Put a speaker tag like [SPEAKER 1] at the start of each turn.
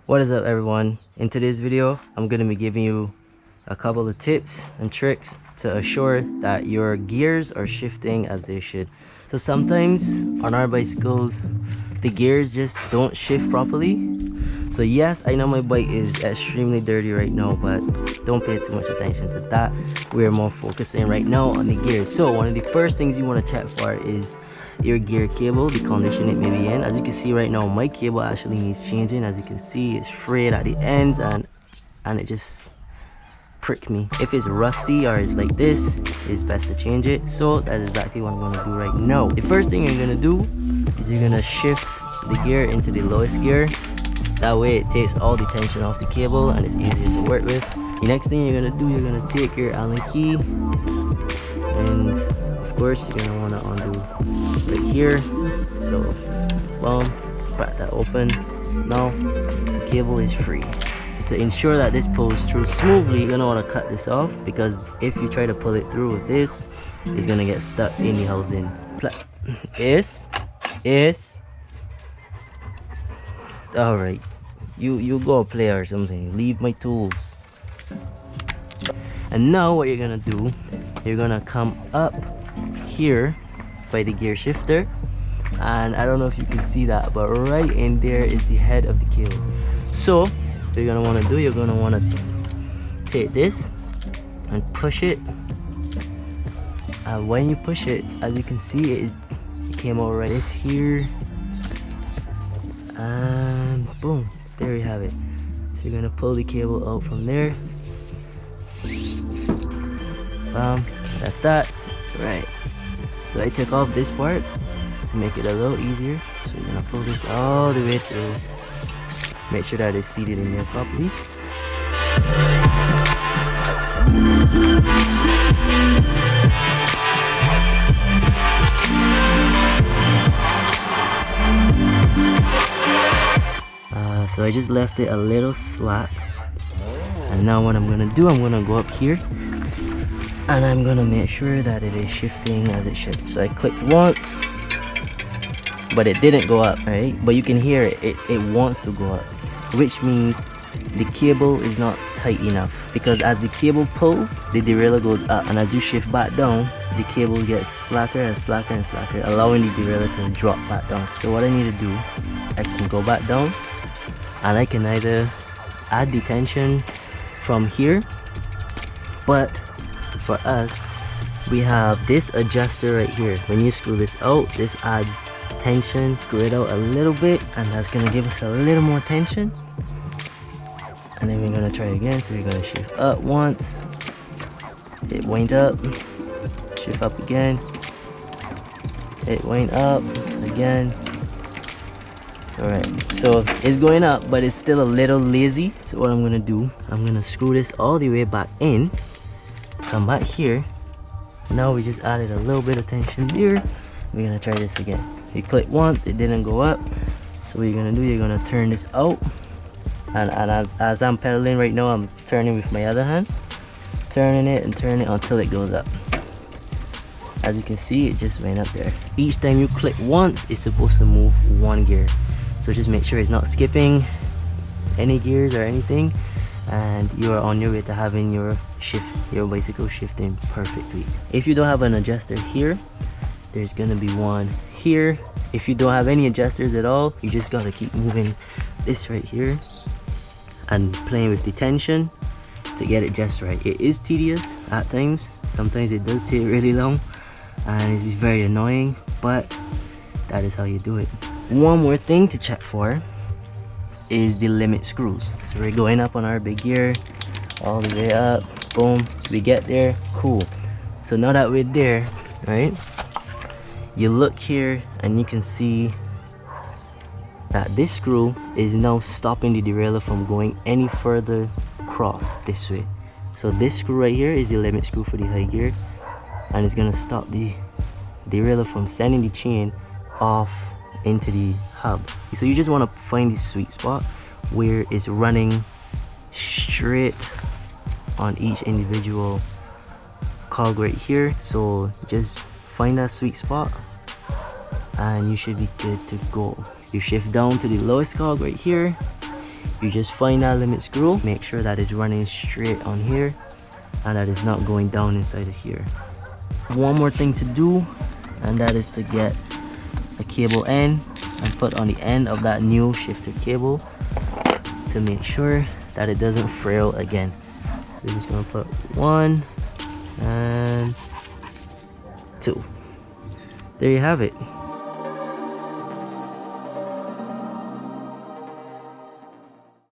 [SPEAKER 1] What is up, everyone? In today's video, I'm going to be giving you a couple of tips and tricks to assure that your gears are shifting as they should. So sometimes on our bicycles, the gears just don't shift properly. So yes, I know my bike is extremely dirty right now, but don't pay too much attention to that. We're more focusing right now on the gears. So one of the first things you want to check for is your gear cable, the condition it may be in. As you can see right now, my cable actually needs changing. As you can see, it's frayed at the ends and it just pricked me. If it's rusty or it's like this, it's best to change it. So that's exactly what I'm going to do right now. The first thing you're going to do is you're going to shift the gear into the lowest gear. That way it takes all the tension off the cable and it's easier to work with. The next thing you're gonna do, you're gonna take your Allen key, and of course you're gonna wanna undo right here. So boom, crack that open. Now the cable is free. To ensure that this pulls through smoothly, you're gonna wanna cut this off, because if you try to pull it through with this, it's gonna get stuck in the housing. All right, you go play or something. Leave my tools. And now what you're gonna do, you're gonna come up here by the gear shifter, and I don't know if you can see that, but right in there is the head of the cable. So what you're gonna want to do, you're gonna want to take this and push it, and when you push it, as you can see, it came out right here, and boom, there you have it. So you're gonna pull the cable out from there. That's that. Right, so I took off this part to make it a little easier. So you're gonna pull this all the way through, make sure that it's seated in there properly. So I just left it a little slack, and now what I'm gonna do, I'm gonna go up here and I'm gonna make sure that it is shifting as it should. So I clicked once, but it didn't go up, right? But you can hear it wants to go up, which means the cable is not tight enough, because as the cable pulls, the derailleur goes up, and as you shift back down, the cable gets slacker and slacker and slacker, allowing the derailleur to drop back down. So what I need to do, I can go back down, and I can either add the tension from here, but for us, we have this adjuster right here. When you screw this out, this adds tension. Screw it out a little bit, and that's gonna give us a little more tension. And then we're gonna try again. So we're gonna shift up once, it went up, shift up again, it went up again. All right, so it's going up, but it's still a little lazy. So what I'm gonna do, I'm gonna screw this all the way back in, come back here. Now we just added a little bit of tension there. We're gonna try this again. You click once, it didn't go up. So what you're gonna do, you're gonna turn this out, and as I'm pedaling right now, I'm turning with my other hand, turning it and turning it until it goes up. As you can see, it just went up there. Each time you click once, it's supposed to move one gear. So just make sure it's not skipping any gears or anything, and you are on your way to having your bicycle shifting perfectly. If you don't have an adjuster here, there's gonna be one here. If you don't have any adjusters at all, you just gotta keep moving this right here and playing with the tension to get it just right. It is tedious at times. Sometimes it does take really long and it's very annoying, but that is how you do it. One more thing to check for is the limit screws. So we're going up on our big gear, all the way up, boom, we get there, cool. So now that we're there, right, you look here and you can see that this screw is now stopping the derailleur from going any further across this way. So this screw right here is the limit screw for the high gear, and it's gonna stop the derailleur from sending the chain off into the hub. So you just want to find the sweet spot where it's running straight on each individual cog right here. So just find that sweet spot and you should be good to go. You shift down to the lowest cog right here, You just find that limit screw, make sure that it's running straight on here and that it's not going down inside of here. One more thing to do, and that is to get a cable end and put on the end of that new shifter cable to make sure that it doesn't frail again. So we're just gonna put 1 and 2. There you have it.